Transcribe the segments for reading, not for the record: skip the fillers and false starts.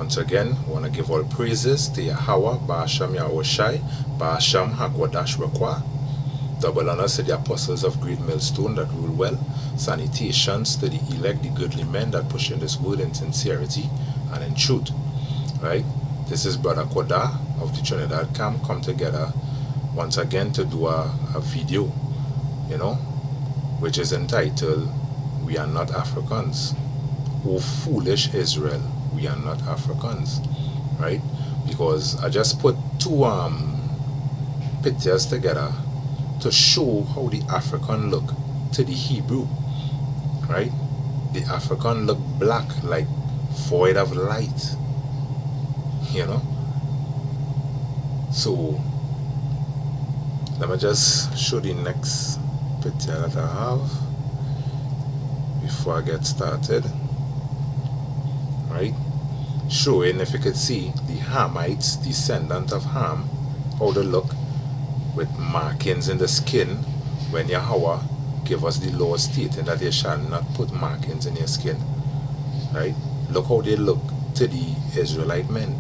Once again, I want to give all praises to Yahweh, Ba'asham Yahushai, Ba'asham Hakwadash Rakwa. Double honors to the apostles of Great Millstone that rule well. Salutations to the elect, the goodly men that push in this word in sincerity and in truth. Right? This is Brother Koda of the Trinidad Camp come together once again to do a video, which is entitled, We Are Not Africans. O foolish Israel, we are not Africans. Right? Because I just put two pictures together to show how the African look to the Hebrew. Right? The African look black, like void of light. So let me just show the next picture that I have before I get started. Right? Showing, if you could see, the Hamites, descendant of Ham, how they look with markings in the skin when Yahweh gave us the law stating that they shall not put markings in your skin. Right? Look how they look to the Israelite men.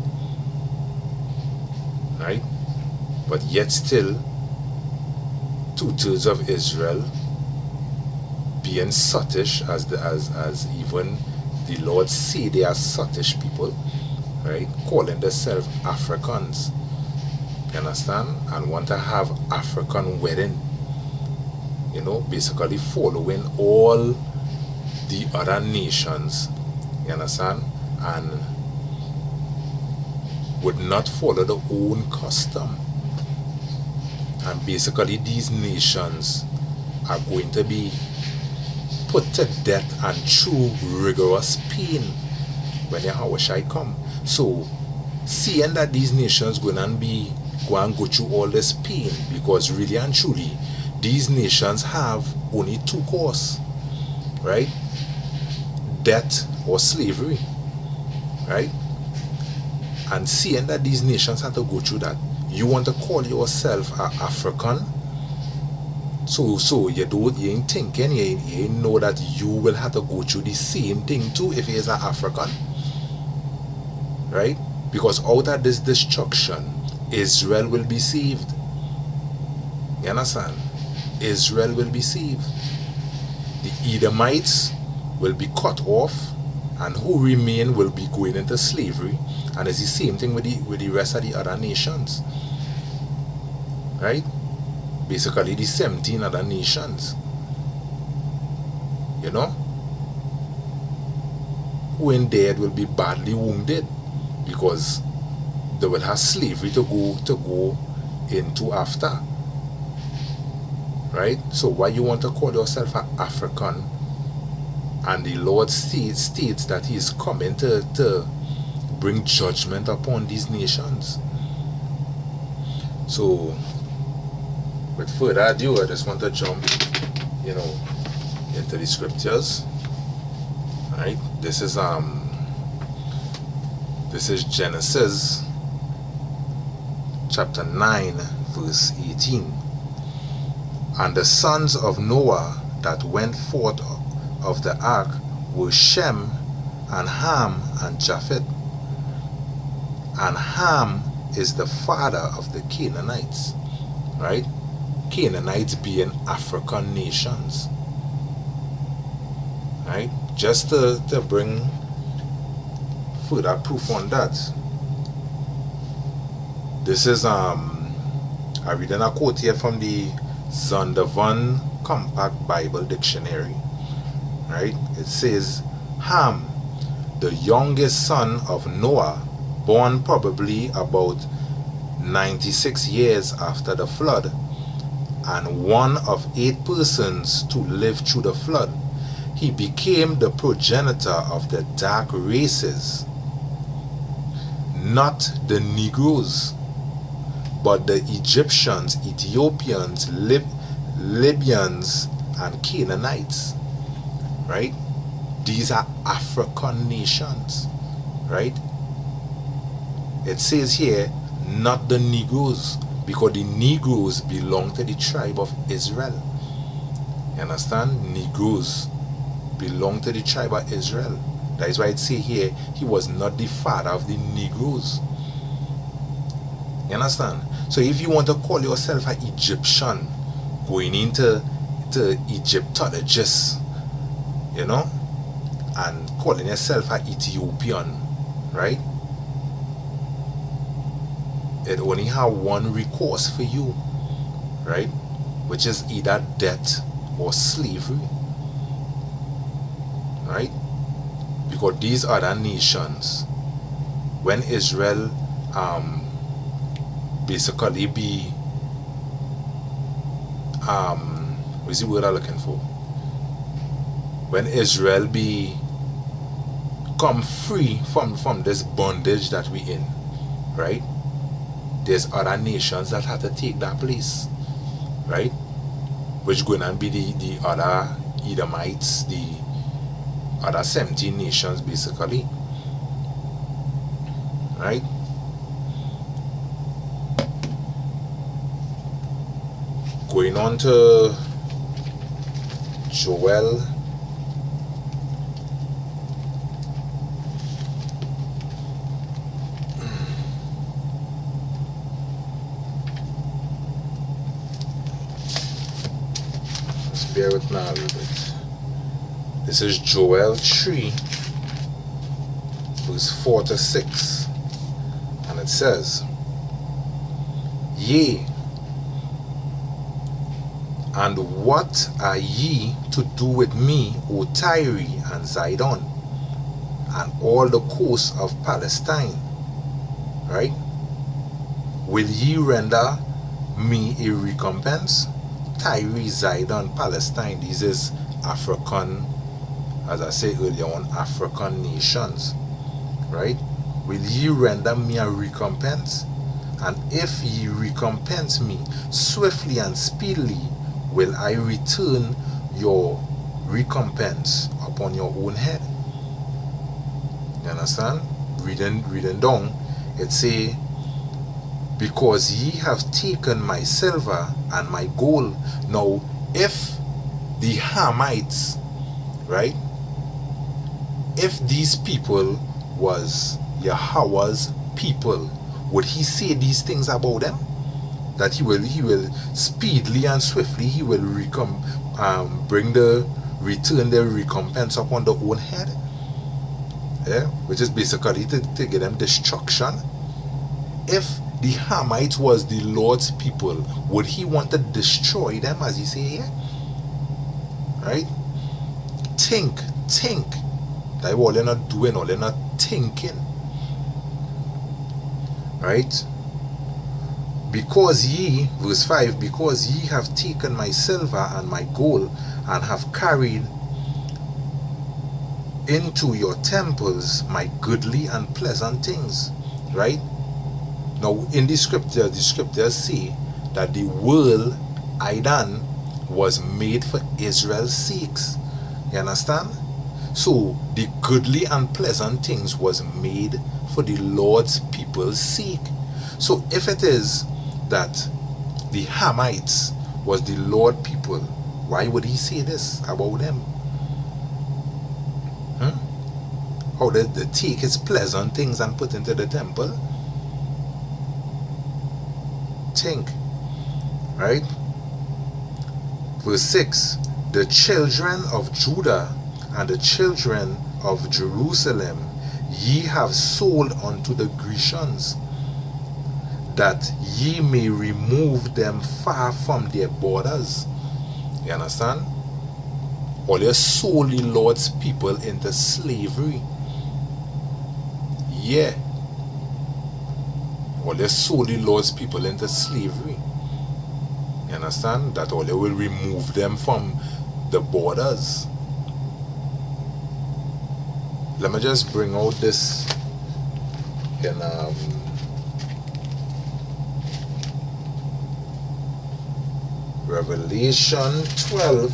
Right? But yet still 2/3 of Israel being sottish as even the Lord say they are sottish people, right? Calling themselves Africans. You understand? And want to have African wedding. Basically following all the other nations. You understand? And would not follow the own custom. And basically these nations are going to be put to death and through rigorous pain when Yahweh shall come. So seeing that these nations go and go through all this pain, because really and truly these nations have only two courses, right? Death or slavery, right? And seeing that these nations have to go through that, you want to call yourself an African? So you ain't thinking, you ain't know that you will have to go through the same thing too if you is an African. Right? Because out of this destruction, Israel will be saved. You understand? Israel will be saved. The Edomites will be cut off, and who remain will be going into slavery. And it's the same thing with the rest of the other nations. Right? Basically the 17 other nations. Who in dead will be badly wounded, because they will have slavery to go into after. Right? So why you want to call yourself an African? And the Lord states that He is coming to bring judgment upon these nations. So with further ado, I just want to jump into the scriptures. Right? This is Genesis chapter 9 verse 18. And the sons of Noah that went forth of the ark were Shem and Ham and Japheth. And Ham is the father of the Canaanites. Right? Canaanites being African nations. Right? Just to bring further proof on that. This is I'm reading a quote here from the Zondervan Compact Bible Dictionary. Right? It says, Ham, the youngest son of Noah, born probably about 96 years after the flood, and one of 8 persons to live through the flood. He became the progenitor of the dark races, not the Negroes, but the Egyptians, Ethiopians, Libyans, and Canaanites. Right? These are African nations. Right? It says here, not the Negroes, because the Negroes belong to the tribe of Israel. You understand? Negroes belong to the tribe of Israel. That is why it say here, he was not the father of the Negroes. You understand? So if you want to call yourself an Egyptian, going into Egyptologist, you know, and calling yourself an Ethiopian, right? It only have one recourse for you, right? Which is either death or slavery, right? Because these other nations, when Israel basically be what is the word I'm looking for? When Israel be come free from this bondage that we in, right? There's other nations that have to take that place, right? Which going to be the other Edomites, the other 17 nations basically, right? Going on to Joel. Just bear with me a little bit. This is Joel 3, verse 4 to 6. And it says, Yea, and what are ye to do with me, O Tyre and Zidon, and all the coasts of Palestine? Right? Will ye render me a recompense? Tyre, Zidon, Palestine, these is African, as I said earlier on, African nations. Right? Will ye render me a recompense? And if ye recompense me swiftly and speedily, will I return your recompense upon your own head. You understand? Reading down, it say, because ye have taken my silver and my gold. Now, if the Hamites, right, if these people was Yahweh's people, would he say these things about them? That he will speedily and swiftly he will return the recompense upon the own head, yeah? Which is basically to give them destruction. If the Hamites was the Lord's people, would he want to destroy them, as he say here? Right? Think that all they're not doing, all they're not thinking, right? Because ye, verse 5, because ye have taken my silver and my gold, and have carried into your temples my goodly and pleasant things. Right? Now in the scriptures say that the world Idan was made for Israel's sakes. You understand? So the goodly and pleasant things was made for the Lord's people's sake. So if it is that the Hamites was the Lord people, why would he say this about them? How did they take his pleasant things and put into the temple? Think. Right? Verse 6, the children of Judah and the children of Jerusalem ye have sold unto the Grecians, that ye may remove them far from their borders. You understand? Or they sold the Lord's people into slavery. Yeah. Or they sold the Lord's people into slavery. You understand? That or they will remove them from the borders. Let me just bring out this in Revelation 12.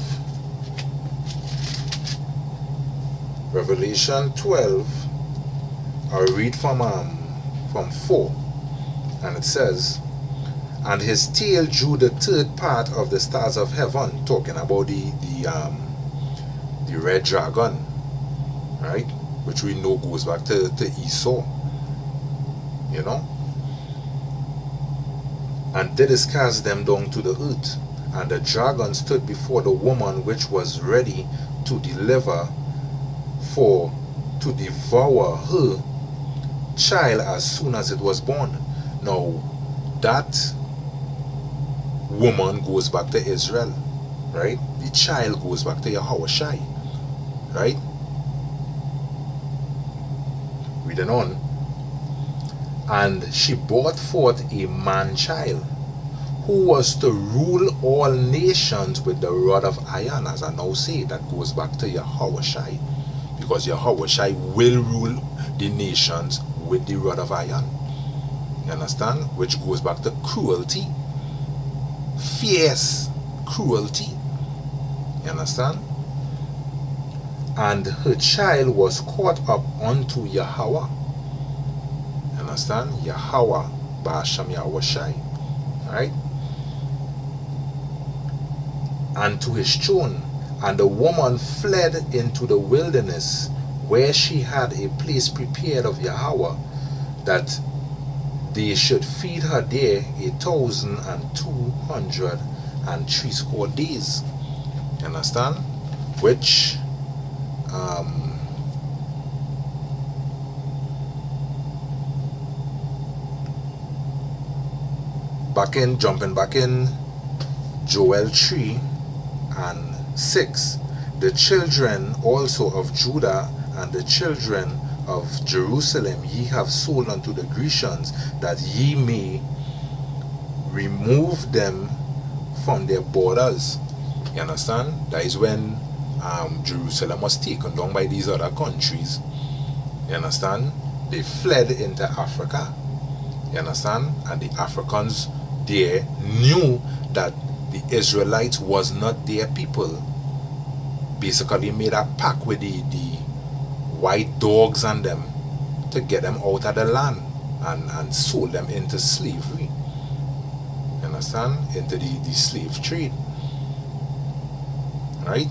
Revelation 12. I'll read from 4. And it says, and his tail drew the third part of the stars of heaven, talking about the red dragon, right? which we know goes back to Esau, you know. And did cast them down to the earth. And the dragon stood before the woman which was ready to deliver, for to devour her child as soon as it was born. Now, that woman goes back to Israel, right? The child goes back to Yahushai, right? Reading on. And she brought forth a man child, who was to rule all nations with the rod of iron. As I now say, that goes back to Yahushai, because Yahushai will rule the nations with the rod of iron. You understand? Which goes back to cruelty, fierce cruelty. You understand? And her child was caught up unto Yahweh. You understand? Yahweh, Ba'asham Yahushai. Right? And to his throne. And the woman fled into the wilderness, where she had a place prepared of Yahweh, that they should feed her there 1,260 days. You understand? Which jumping back in Joel 3:6, the children also of Judah and the children of Jerusalem ye have sold unto the Grecians, that ye may remove them from their borders. You understand? That is when Jerusalem was taken down by these other countries. You understand? They fled into Africa. You understand? And the Africans there knew that the Israelites was not their people. Basically made a pact with the white dogs and them to get them out of the land, and sold them into slavery. You understand? Into the slave trade. Right?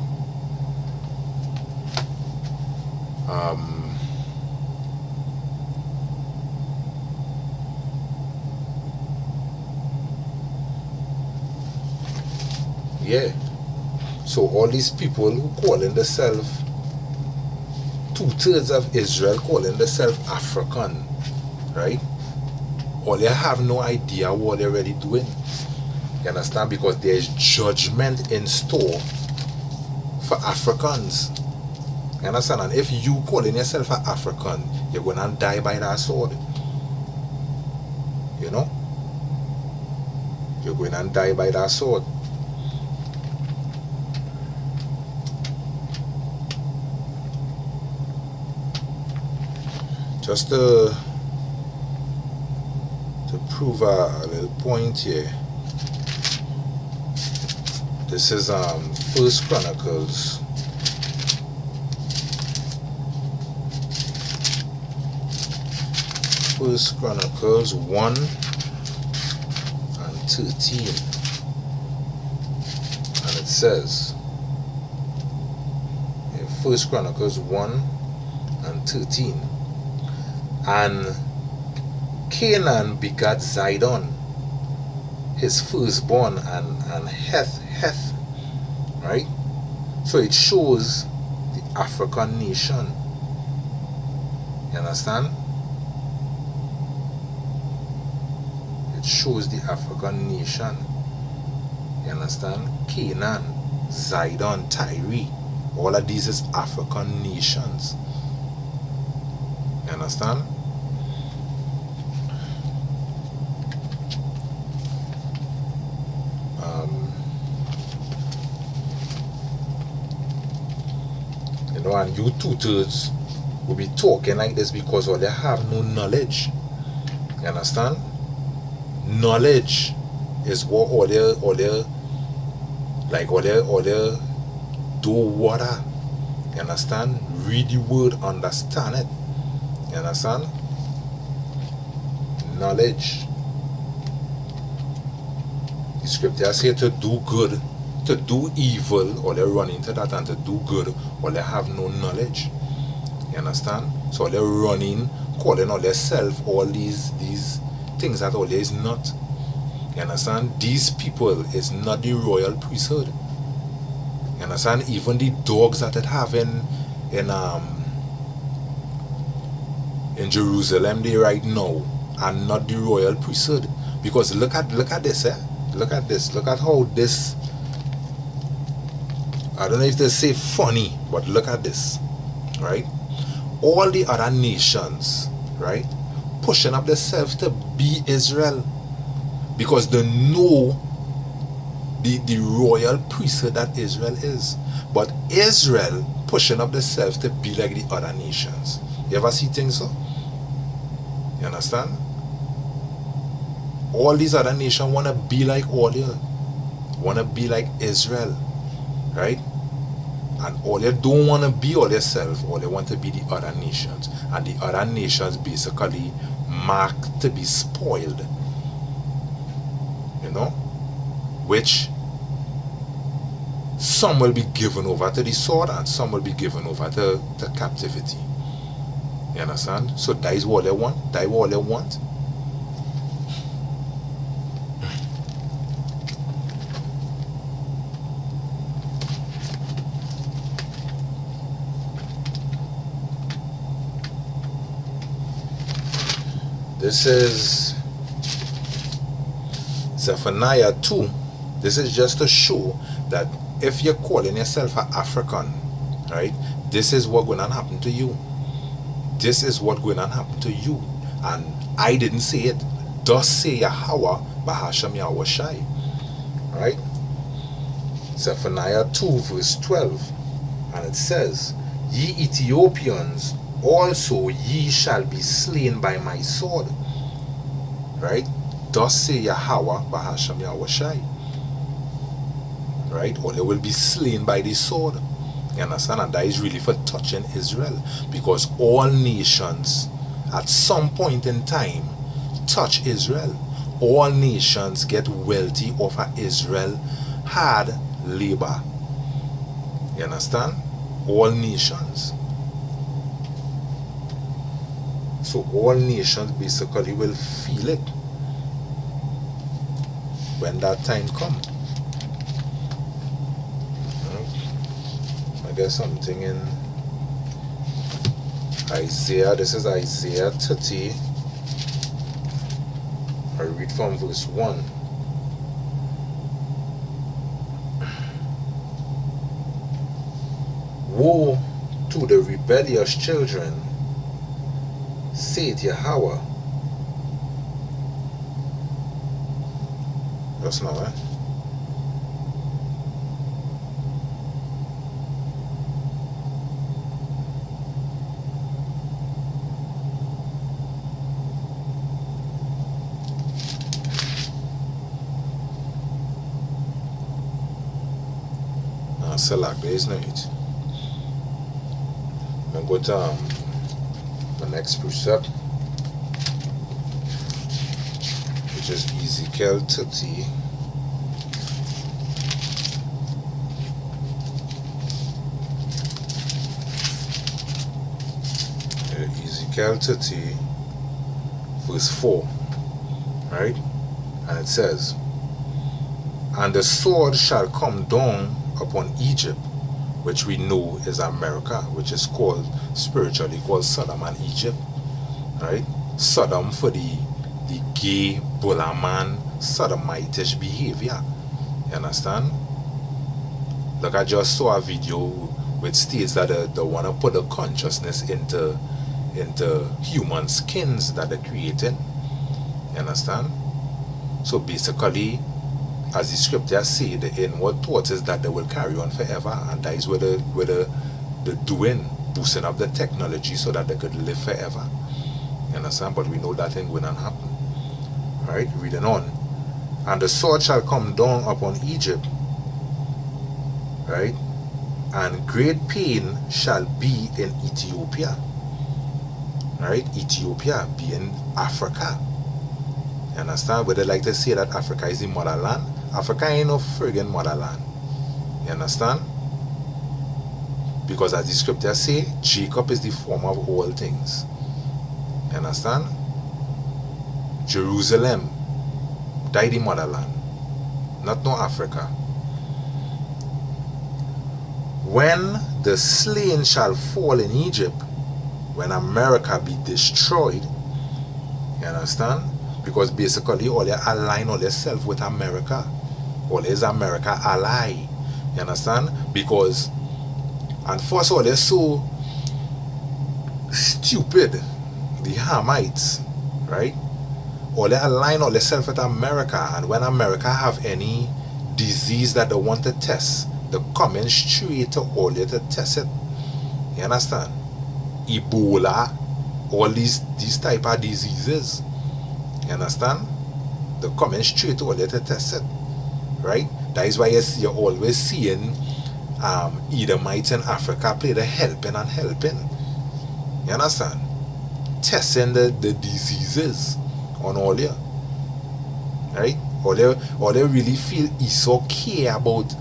Yeah. So all these people who calling themselves, 2/3 of Israel calling themselves African, right? Or they have no idea what they're really doing. You understand? Because there's judgment in store for Africans. You understand? And if you calling yourself an African, you're going to die by that sword. You know? You're going to die by that sword. Just to prove a little point here. This is First Chronicles. First Chronicles 1:13. And it says in First Chronicles 1:13. And Canaan begat Zidon, his firstborn, and Heth, right? So it shows the African nation. You understand? It shows the African nation. You understand? Canaan, Zidon, Tyre, all of these is African nations. You understand? You know, and you 2/3 will be talking like this because all they have no knowledge. You understand? Knowledge is what all they do water. You understand? Read the word, understand it. You understand? Knowledge. The scripture say to do good, to do evil, or they run into that, and to do good, or they have no knowledge. You understand? So they're running, calling all themselves all these things that all there is not. You understand? These people is not the royal priesthood. You understand? Even the dogs that it have in Jerusalem they right now are not the royal priesthood. Because look at this, eh? Look at this. Look at how this, I don't know if they say funny, but look at this. Right? All the other nations, right, pushing up themselves to be Israel. Because they know the royal priesthood that Israel is. But Israel pushing up themselves to be like the other nations. You ever see things so? You understand? All these other nations want to be like all you. Want to be like Israel. Right? And all they don't want to be all themselves. All they want to be the other nations. And the other nations basically marked to be spoiled. You know? Which some will be given over to the sword and some will be given over to captivity. You understand? So that is what they want. That is what they want. This is Zephaniah 2. This is just to show that if you're calling yourself an African, right, this is what's going to happen to you. This is what's going to happen to you. And I didn't say it. Thus say Yahweh Bahasham Yahweh Shai. Right? Zephaniah 2 verse 12. And it says, Ye Ethiopians, also ye shall be slain by my sword. Right? Thus say Yahweh Bahasham Yahweh Shai. Right? Or they will be slain by the sword. You understand? And that is really for touching Israel. Because all nations at some point in time touch Israel. All nations get wealthy off of Israel hard labor. You understand? All nations. So all nations basically will feel it when that time comes. I guess something in Isaiah. This is Isaiah 30. I read from verse 1. Woe to the rebellious children, saith Yahweh. Just now, eh? Select, there is no it. I'm going to go to the next precept, which is Ezekiel 30. Ezekiel 30 verse 4, right? And it says, And the sword shall come down upon Egypt, which we know is America, which is called spiritually called Sodom and Egypt, right? Sodom for the gay, bullaman, sodomitish behavior. You understand? Like I just saw a video which states that they want to put the consciousness into human skins that they're creating. You understand? So basically, as the scriptures say, the inward thought is that they will carry on forever, and that is where the doing, boosting up the technology so that they could live forever. You understand? But we know that ain't going to happen. Alright, reading on. And the sword shall come down upon Egypt, right? And great pain shall be in Ethiopia. Right? Ethiopia being Africa. You understand? But they like to say that Africa is the motherland. Africa ain't no friggin' motherland. You understand? Because as the scriptures say, Jacob is the former of all things. You understand? Jerusalem, thy the motherland, not no Africa. When the slain shall fall in Egypt, when America be destroyed, you understand? Because basically all they align all themselves with America. All is America ally. You understand? Because, and first all they're so stupid, the Hamites, right? All they align all themselves with America, and when America have any disease that they want to test, they come in straight to all they to test it. You understand? Ebola, all these type of diseases. You understand? They come in straight to all they to test it. Right? That is why you're always seeing Edomites in Africa play the helping and helping. You understand? Testing the diseases on all you. Right? All they really feel Esau care about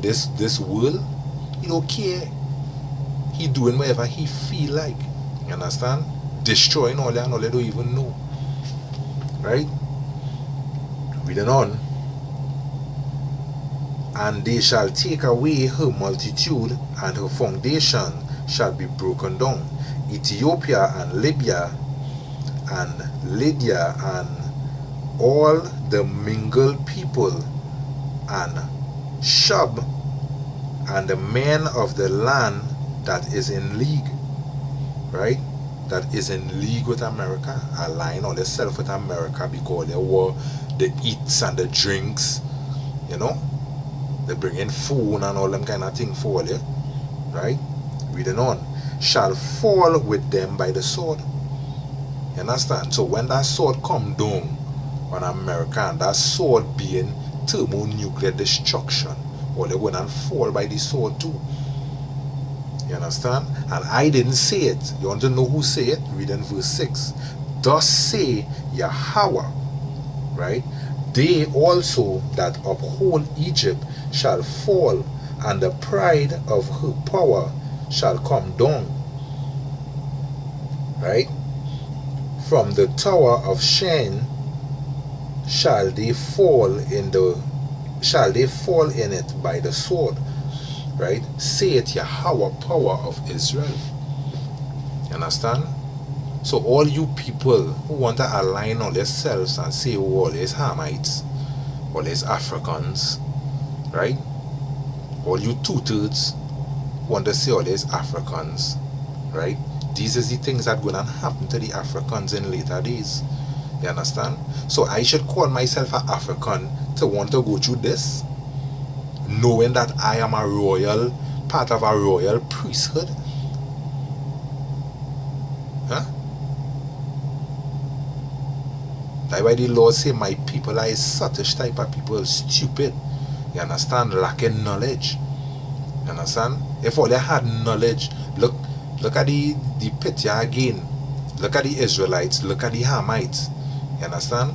this world. He don't care. He doing whatever he feel like. You understand? Destroying all that and all they don't even know. Right? Reading on. And they shall take away her multitude, and her foundation shall be broken down. Ethiopia and Libya and Lydia and all the mingled people and Shub and the men of the land that is in league, right? That is in league with America, align all themselves with America because they were the eats and the drinks, you know. They bring in food and all them kind of thing for you, right? Reading on. Shall fall with them by the sword. You understand? So when that sword come down on America, and that sword being thermonuclear destruction, or they gonna fall by the sword too. You understand? And I didn't say it. You want to know who say it? Read in verse 6. Thus say Yahweh, right? They also that uphold Egypt shall fall, and the pride of her power shall come down. Right? From the tower of Shen shall they fall in it by the sword. Right? Saith Yahweh, power of Israel. You understand? So all you people who want to align all yourselves and say, oh, all these Hamites, all these Africans, right? All you two-thirds want to say all these Africans, right? These is the things that are going to happen to the Africans in later days. You understand? So I should call myself an African to want to go through this, knowing that I am a royal, part of a royal priesthood. Huh? That's why the Lord say my people are such type of people, stupid. You understand? Lacking knowledge. You understand? If all they had knowledge, look at the pt1 again. Look at the Israelites, look at the Hamites. You understand?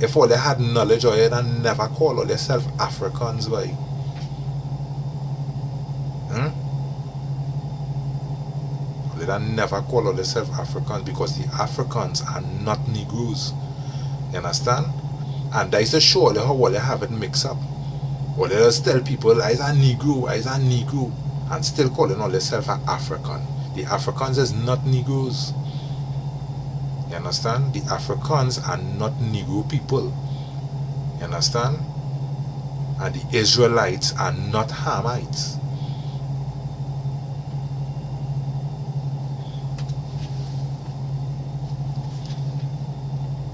If all they had knowledge, or they'd never call all themselves Africans, why? They'd never call all themselves Africans, because the Africans are not Negroes. You understand? And that is to show how all they have it mixed up. Or they just tell people, I's a Negro, and still calling all themselves an African. The Africans is not Negroes. You understand? The Africans are not Negro people. You understand? And the Israelites are not Hamites.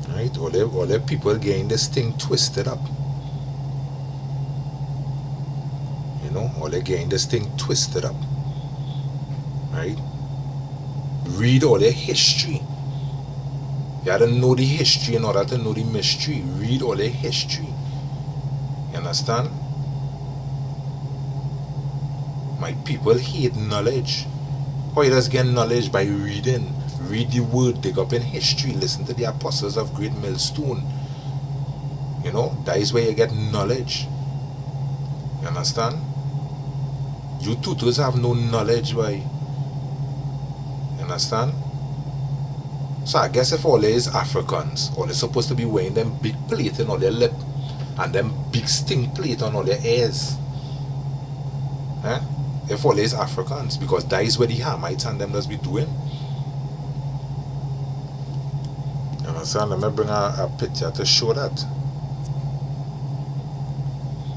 Right? All the people getting this thing twisted up. You know, all they getting this thing twisted up. Right? Read all their history. You have to know the history in order to know the mystery. Read all their history. You understand? My people hate knowledge. How you just get knowledge? By reading. Read the word, dig up in history, listen to the apostles of Great Millstone. You know, that is where you get knowledge. You understand? You tutors have no knowledge, boy. You understand? So I guess if all is Africans, all they're supposed to be wearing them big plate on all their lip and them big sting plate on all their ears. Eh? If all is Africans, because that is where the Hamites and them does be doing. You understand? Let me bring a picture to show that.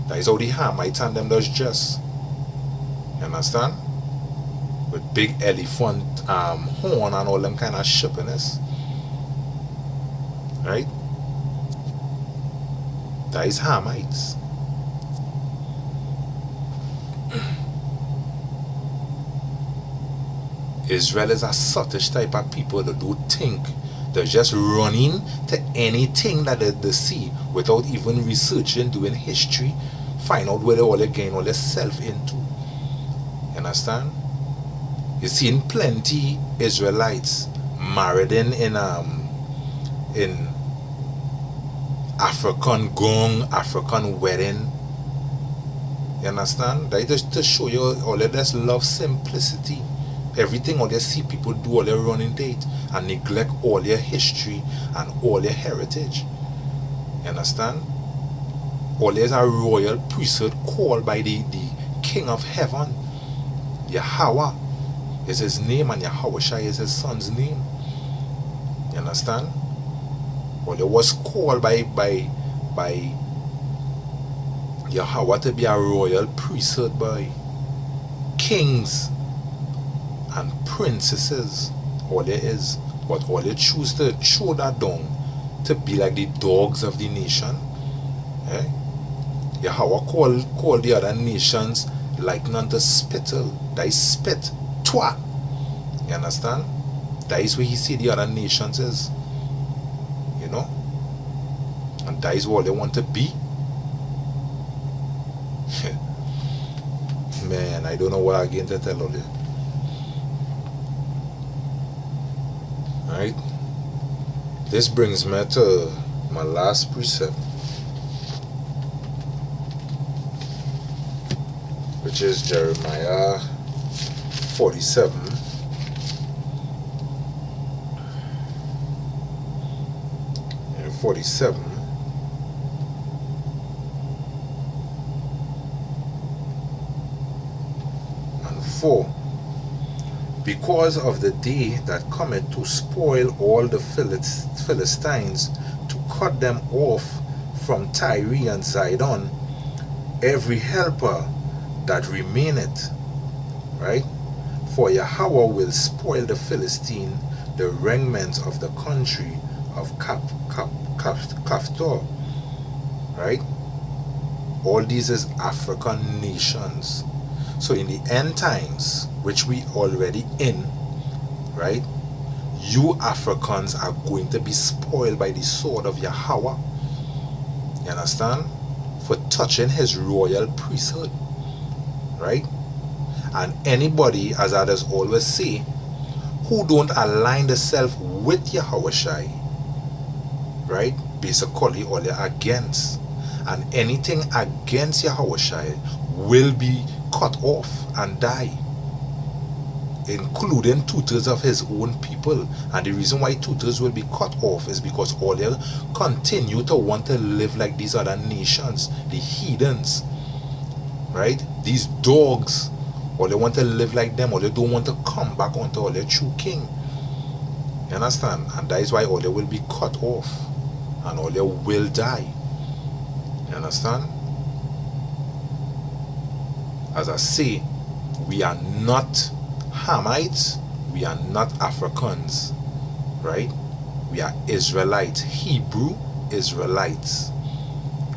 That is how the Hamites and them does dress. You understand? With big elephant horn and all them kind of shippiness. Right? That is Hamites. Israel is a sottish type of people that don't think. They're just running to anything that they see without even researching, doing history, find out where they all gain all themselves into. You understand? You've seen plenty Israelites married in African gong, African wedding. You understand? That just to show you all of this love simplicity. Everything all they see people do, all they running date and neglect all their history and all their heritage. You understand? All there's a royal priesthood called by the King of Heaven. Yahweh is his name and Yahushua is his son's name. You understand? Well, it was called by Yahweh to be a royal priesthood by kings and princesses. All there is. But all they choose to throw that down to be like the dogs of the nation. Eh? Yahweh call the other nations like none to spittle. That is spit. Twa. You understand? That is where he see the other nations is. You know? And that is what they want to be. Man, I don't know what again to tell all you. Alright? This brings me to my last precept, which is Jeremiah 47 and 47 and 4. Because of the day that cometh to spoil all the Philistines, to cut them off from Tyre and Zidon, every helper that remaineth, right? For Yahweh will spoil the Philistine, the remnants of the country of Kaftor, right? All these is African nations. So in the end times, which we already in, right? You Africans are going to be spoiled by the sword of Yahweh. You understand? For touching his royal priesthood. Right? And anybody, as others always say, who don't align themselves with Yahushua, right? Basically all they're against. And anything against Yahushua will be cut off and die, including tutors of his own people. And the reason why tutors will be cut off is because all they continue to want to live like these other nations, the heathens, right? These dogs, or they want to live like them, or they don't want to come back onto all their true king. You understand? And that is why all they will be cut off and all they will die. You understand? As I say, we are not Hamites, we are not Africans, right? We are Israelites, Hebrew Israelites,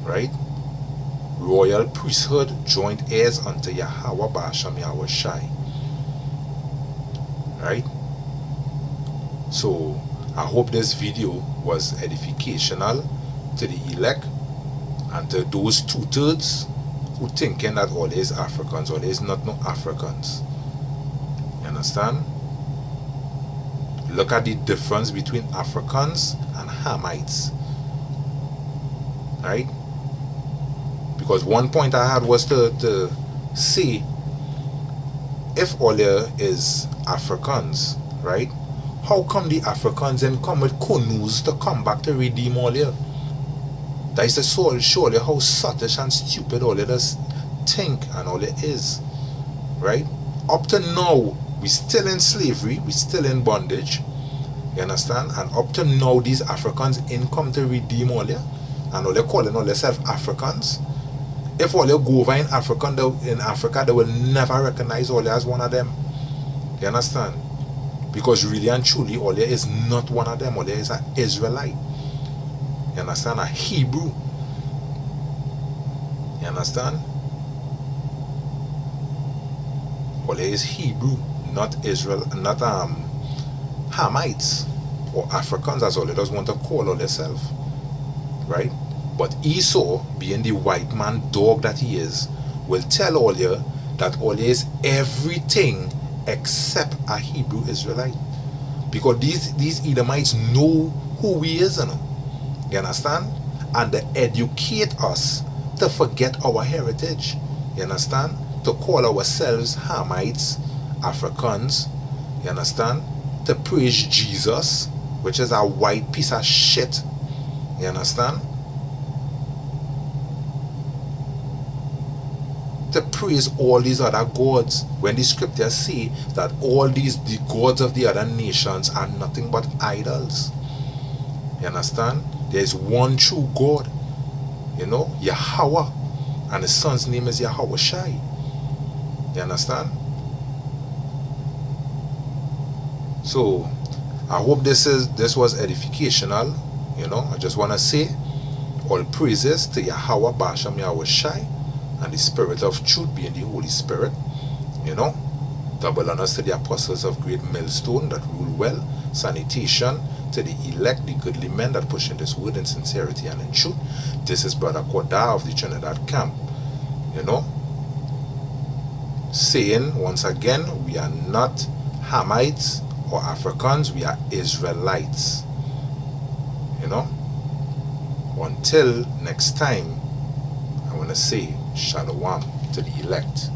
right? Royal priesthood, joint heirs unto Yahweh Basham Yahushai, right? So I hope this video was edificational to the elect and to those two-thirds who thinking that all is Africans, all is not no Africans. You understand? Look at the difference between Africans and Hamites, right? Because one point I had was to say if all here is Africans, right? How come the Africans then come with canoes to come back to redeem all here? That is the soul, surely how selfish and stupid all it does think and all it is, right? Up to now, we still in slavery, we still in bondage, you understand? And up to now, these Africans in come to redeem all here, and all they calling all themselves Africans. If all you go over in Africa, they will never recognize all as one of them. You understand? Because really and truly, all is not one of them. All is an Israelite. You understand? A Hebrew. You understand? All is Hebrew, not Israel, not Hamites or Africans, as all they does want to call all themselves. Right? But Esau, being the white man dog that he is, will tell all you that all is everything except a Hebrew Israelite. Because these Edomites know who we is, you know. You understand? And they educate us to forget our heritage. You understand? To call ourselves Hamites, Africans. You understand? To praise Jesus, which is a white piece of shit. You understand? To praise all these other gods, when the scriptures say that all the gods of the other nations are nothing but idols. You understand? There is one true God, you know, Yahweh, and his son's name is Yahweh Shai. You understand? So I hope this was edificational. You know, I just want to say all praises to Yahweh Basham Yahweh Shai, and the Spirit of truth being the Holy Spirit. You know, double honors to the apostles of Great Millstone that rule well, sanitation to the elect, the goodly men that push in this word in sincerity and in truth. This is Brother Koda of the Trinidad camp. You know, saying once again, we are not Hamites or Africans, we are Israelites. You know, until next time, I want to say Shalom to the elect.